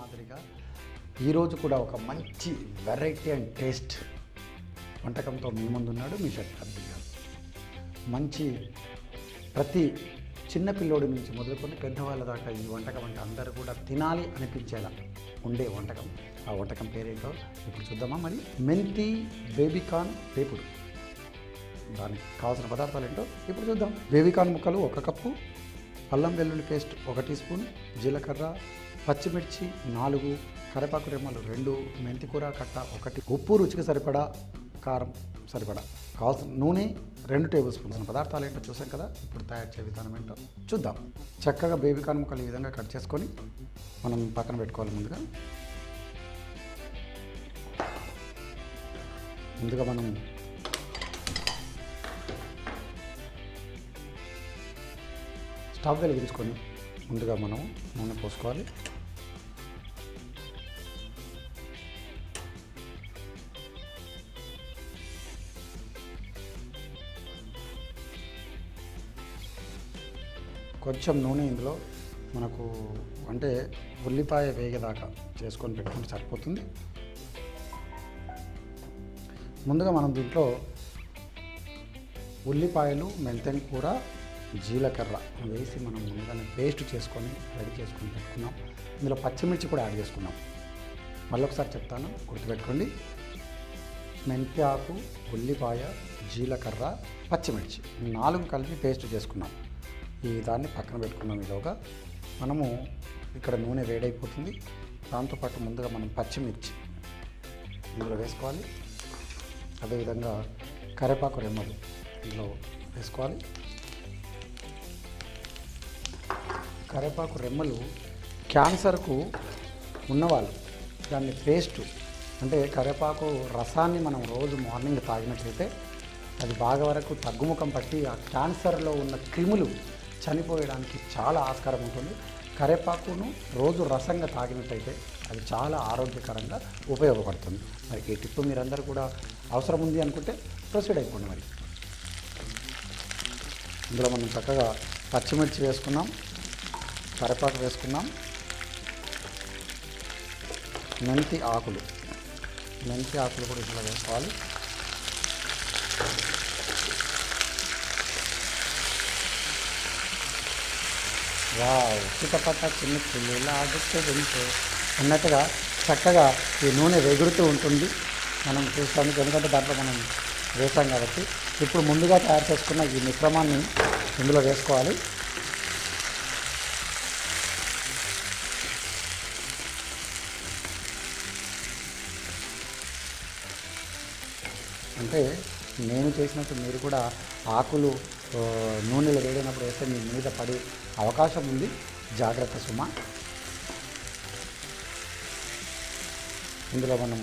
మాదిరిగా ఈరోజు కూడా ఒక మంచి వెరైటీ అండ్ టేస్ట్ వంటకంతో మీ ముందున్నాడు మీ షెఫ్ అబ్దుల్ గారు. మంచి ప్రతి చిన్న పిల్లోడి నుంచి మొదలుకొని పెద్దవాళ్ళ దాకా ఈ వంటకం అంటే అందరూ కూడా తినాలి అనిపించేలా ఉండే వంటకం. ఆ వంటకం పేరేంటో ఇప్పుడు చూద్దామా? మరి మెంతి బేబీకార్న్ వేపుడు. దానికి కావాల్సిన పదార్థాలు ఏంటో ఇప్పుడు చూద్దాం. బేబీకార్న్ ముక్కలు 1 కప్పు, అల్లం వెల్లుల్లి పేస్ట్ 1 టీ స్పూన్, జీలకర్ర, పచ్చిమిర్చి 4, కరివేపాకు రెమ్మలు 2, మెంతి కూర కట్ట 1, ఉప్పు రుచికి సరిపడా, కారం సరిపడా, కావాల్సిన నూనె 2 టేబుల్ స్పూన్స్. పదార్థాలు ఏంటో చూసాం కదా, ఇప్పుడు తయారు చేసే విధానం ఏంటో చూద్దాం. చక్కగా బేబీకార్న్ ముక్కలు ఈ విధంగా కట్ చేసుకొని మనం పక్కన పెట్టుకోవాలి. ముందుగా మనం స్టవ్ వెలిగించుకొని ముందుగా మనం నూనె పోసుకోవాలి. కొంచెం నూనె ఇందులో మనకు అంటే ఉల్లిపాయ వేగేదాకా చేసుకొని పెట్టుకుంటే సరిపోతుంది. ముందుగా మనం దీంట్లో ఉల్లిపాయలు, మెంతెం కూర, జీలకర్ర వేసి మనం ముందుగానే పేస్ట్ చేసుకొని రెడీ చేసుకొని పెట్టుకున్నాం. ఇందులో పచ్చిమిర్చి కూడా యాడ్ చేసుకున్నాం. మళ్ళీ ఒకసారి చెప్తాను, గుర్తుపెట్టుకోండి. మెంతి ఆకు, ఉల్లిపాయ, జీలకర్ర, పచ్చిమిర్చి 4 కలిపి పేస్ట్ చేసుకున్నాం. ఈ దాన్ని పక్కన పెట్టుకున్నాం. ఈలోగా మనము ఇక్కడ నూనె వేడైపోతుంది. దాంతోపాటు ముందుగా మనం పచ్చిమిర్చి ఇందులో వేసుకోవాలి. అదేవిధంగా కరివేపాకు రెమ్మలు ఇందులో వేసుకోవాలి. కరివేపాకు రెమ్మలు క్యాన్సర్కు ఉన్నవాళ్ళు దాన్ని పేస్ట్ అంటే కరివేపాకు రసాన్ని మనం రోజు మార్నింగ్ తాగినట్లయితే అది బాగా వరకు తగ్గుముఖం పట్టి ఆ క్యాన్సర్లో ఉన్న క్రిములు చనిపోయడానికి చాలా ఆస్కారం ఉంటుంది. కరివేపాకును రోజు రసంగా తాగినట్టయితే అది చాలా ఆరోగ్యకరంగా ఉపయోగపడుతుంది. మరి ఈ టిప్పు మీరందరూ కూడా అవసరం ఉంది అనుకుంటే ప్రొసీడ్ అయిపోండి. మరి ఇందులో మనం చక్కగా పచ్చిమిర్చి వేసుకున్నాం, కరివేపాకు వేసుకున్నాం, మెంతి ఆకులు కూడా ఇందులో వేసుకోవాలి. చిటపట చిన్న పిల్లలాడుతూ వెళ్తే అన్నట్టుగా చక్కగా ఈ నూనె ఎగురుతూ ఉంటుంది. మనం చూస్తానికి, ఎందుకంటే దాంట్లో మనం వేసాం కాబట్టి. ఇప్పుడు ముందుగా తయారు చేసుకున్న ఈ మిశ్రమాన్ని ఇందులో వేసుకోవాలి. అంటే నేను చేసినట్టు మీరు కూడా ఆకులు నూనెలో వేడినప్పుడు వేస్తే మీ మీద పడే అవకాశం ఉంది, జాగ్రత్త సుమ. ఇందులో మనం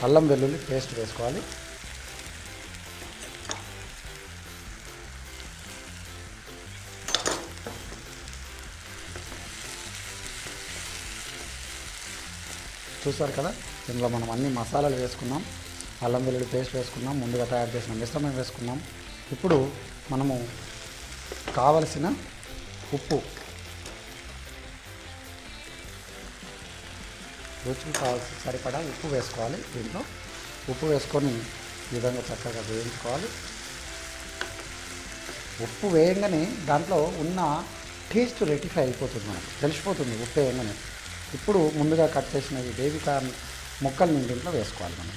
అల్లం వెల్లుల్లి పేస్ట్ వేసుకోవాలి. చూసారు కదా, ఇందులో మనం అన్ని మసాలాలు వేసుకున్నాం. అల్లం వెల్లుల్లి పేస్ట్ వేసుకున్నాం, ముందుగా తయారు చేసిన మిశ్రమం వేసుకున్నాం. ఇప్పుడు మనము కావలసిన ఉప్పు, రుచికి కావాల్సిన సరిపడా ఉప్పు వేసుకోవాలి. దీంట్లో ఉప్పు వేసుకొని ఈ విధంగా చక్కగా వేయించుకోవాలి. ఉప్పు వేయంగానే దాంట్లో ఉన్న టేస్ట్ రెటిఫై అయిపోతుంది, మనకు తెలిసిపోతుంది ఉప్పు వేయంగానే. ఇప్పుడు ముందుగా కట్ చేసిన ఈ బేబీకార్న్ ముక్కల్ని దీంట్లో వేసుకోవాలి. మనం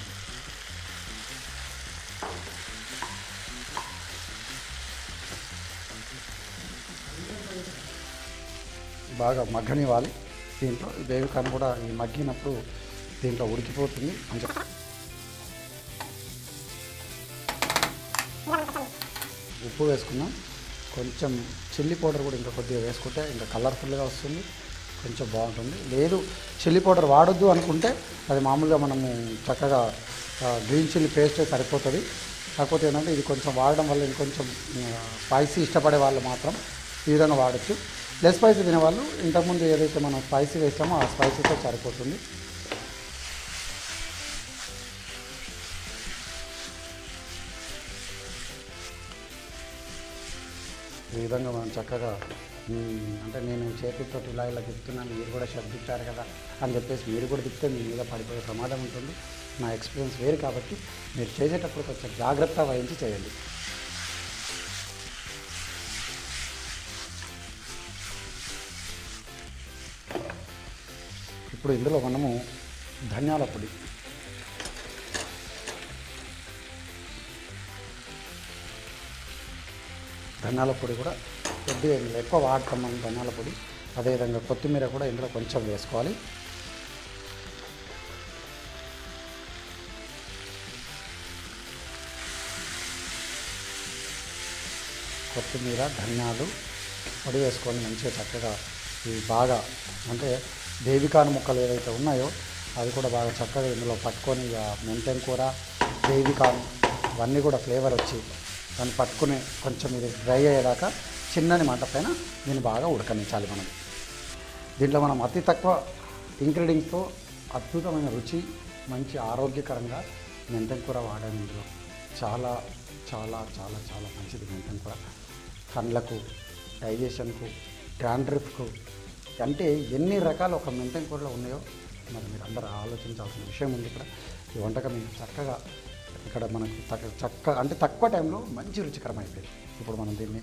బాగా మగ్గనివ్వాలి. దీంట్లో బేబీకార్న్ కూడా ఈ మగ్గినప్పుడు దీంట్లో ఉడికిపోతుంది. ఉప్పు వేసుకున్నాం. కొంచెం చిల్లీ పౌడర్ కూడా ఇంకా కొద్దిగా వేసుకుంటే ఇంకా కలర్ఫుల్గా వస్తుంది, కొంచెం బాగుంటుంది. లేదు చిల్లీ పౌడర్ వాడొద్దు అనుకుంటే అది మామూలుగా మనము చక్కగా గ్రీన్ చిల్లీ పేస్ట్ సరిపోతుంది. కాకపోతే ఏంటంటే ఇది కొంచెం వాడడం వల్ల ఇంకొంచెం స్పైసీ ఇష్టపడే వాళ్ళు మాత్రం ఈ విధంగా వాడచ్చు. లెస్ స్పైసీ తినేవాళ్ళు ఇంతకుముందు ఏదైతే మనం స్పైసీ వేస్తామో ఆ స్పైసీతో సరిపోతుంది. ఈ విధంగా మనం చక్కగా అంటే నేను చేతులతో ఇలా ఇలా తిప్పుతున్నాను, మీరు కూడా షర్ట్ తిప్పారు కదా అని చెప్పేసి మీరు కూడా తిప్పితే మీ మీద పడిపోయే ప్రమాదం ఉంటుంది. నా ఎక్స్పీరియన్స్ వేరు కాబట్టి మీరు చేసేటప్పుడు కొంచెం జాగ్రత్త వహించి చేయండి. ఇప్పుడు ఇందులో మనము ధనియాల పొడి, కూడా కొద్దిగా ఎక్కువ వాడతాం మనం ధనియాల పొడి. అదేవిధంగా కొత్తిమీర కూడా ఇందులో కొంచెం వేసుకోవాలి. కొత్తిమీర ధనియాలు పొడి వేసుకొని మంచిగా చక్కగా ఇవి బాగా అంటే బేబికాన్ ముక్కలు ఏవైతే ఉన్నాయో అవి కూడా బాగా చక్కగా ఇందులో పట్టుకొని మెంతెం కూర, బేబికాన్ ఇవన్నీ కూడా ఫ్లేవర్ వచ్చి దాన్ని పట్టుకుని కొంచెం ఇది డ్రై అయ్యేదాకా చిన్నని మంట పైన దీన్ని బాగా ఉడకనించాలి. మనం దీంట్లో మనం అతి తక్కువ ఇంగ్రీడియంట్స్తో అద్భుతమైన రుచి, మంచి ఆరోగ్యకరంగా మెంతెం కూర వాడాము. ఇందులో చాలా చాలా చాలా చాలా మంచిది మెంతెం కూర. కళ్ళకు, డైజెషన్కు, డాండ్రిఫ్కు, అంటే ఎన్ని రకాలు ఒక మెంతెం కూరలో ఉన్నాయో మరి మీరు అందరూ ఆలోచించాల్సిన విషయం ఉంది. ఇక్కడ ఈ వంటకం మీకు చక్కగా ఇక్కడ మనకు అంటే తక్కువ టైంలో మంచి రుచికరం అయిపోయింది. ఇప్పుడు మనం దీన్ని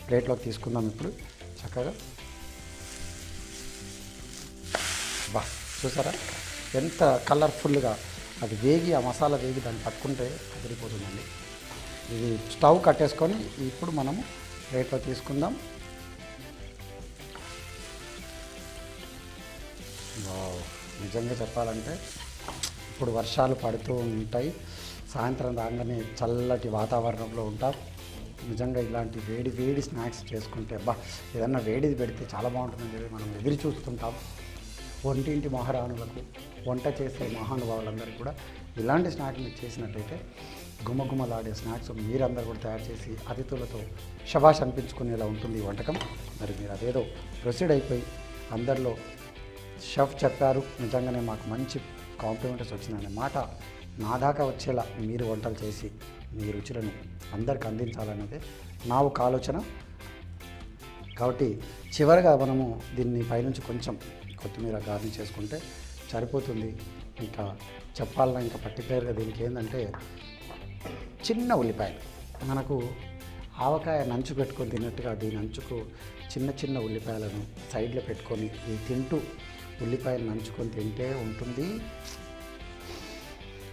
ప్లేట్లోకి తీసుకుందాం. ఇప్పుడు చక్కగా చూసారా ఎంత కలర్ఫుల్గా అది వేగి, ఆ మసాలా వేగి దాన్ని పట్టుకుంటే అదిరిపోతుందండి. ఇది స్టవ్ కట్టేసుకొని ఇప్పుడు మనము ప్లేట్లో తీసుకుందాం. నిజంగా చెప్పాలంటే ఇప్పుడు వర్షాలు పడుతూ ఉంటాయి, సాయంత్రం రాగానే చల్లటి వాతావరణంలో ఉంటాం. నిజంగా ఇలాంటి వేడి స్నాక్స్ చేసుకుంటే ఏదన్నా వేడిది పెడితే చాలా బాగుంటుందని చెప్పి మనం ఎదురు చూస్తుంటాం. వంటింటి మహారాణులకు, వంట చేసే మహానుభావులందరికీ కూడా ఇలాంటి స్నాక్స్ మీరు చేసినట్టయితే గుమగుమలాడే స్నాక్స్ మీరందరూ కూడా తయారు చేసి అతిథులతో శభాష్ అనిపించుకునేలా ఉంటుంది ఈ వంటకం. మరి మీరు అదేదో ప్రొసీడ్ అయిపోయి అందరిలో షెఫ్ చెప్పారు, నిజంగానే మాకు మంచి కాంప్లిమెంట్స్ వచ్చిందనే మాట నా దాకా వచ్చేలా మీరు వంటలు చేసి మీ రుచులను అందరికి అందించాలన్నదే నా ఒక ఆలోచన. కాబట్టి చివరిగా మనము దీన్ని పైనుంచి కొంచెం కొత్తిమీర గార్నిష్ చేసుకుంటే సరిపోతుంది. ఇంకా చెప్పాలన్నా ఇంకా పర్టికులర్గా దీనికి ఏంటంటే చిన్న ఉల్లిపాయలు, మనకు ఆవకాయ నంచు పెట్టుకొని తిన్నట్టుగా దీని అంచుకు చిన్న చిన్న ఉల్లిపాయలను సైడ్లో పెట్టుకొని ఈ తింటూ ఉల్లిపాయలు నంచుకొని తింటే ఉంటుంది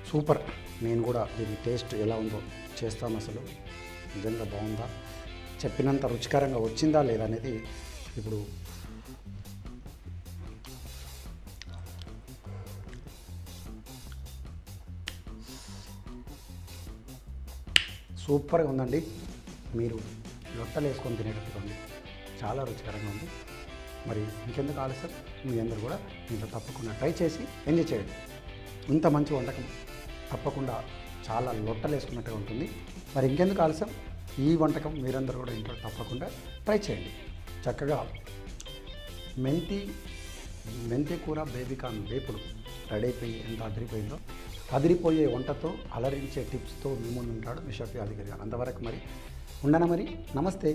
సూపర్. నేను కూడా దీని టేస్ట్ ఎలా ఉందో చేస్తాను. అసలు నిజంగా బాగుందా, చెప్పినంత రుచికరంగా వచ్చిందా లేదా అనేది ఇప్పుడు సూపర్గా ఉందండి. మీరు లొట్టలు వేసుకొని తినేటట్టుగా ఉంది, చాలా రుచికరంగా ఉంది. మరి ఇంకెందుకు ఆలస్యం, మీ అందరూ కూడా ఇంట్లో తప్పకుండా ట్రై చేసి ఎంజాయ్ చేయండి. ఇంత మంచి వంటకం తప్పకుండా చాలా లొట్టలు వేసుకున్నట్టుగా ఉంటుంది. మరి ఇంకెందుకు ఆలస్యం, ఈ వంటకం మీరందరూ కూడా ఇంట్లో తప్పకుండా ట్రై చేయండి. చక్కగా మెంతి కూర, బేబికాన్ వేపుడు రెడీ అయిపోయి ఎంత అదిరిపోయిందో, అదిరిపోయే వంటతో అలరించే టిప్స్తో మీ ముందు ఉంటాడు మీ షెఫ్ యాదగిరి గారు. అంతవరకు మరి ఉండనా, మరి నమస్తే.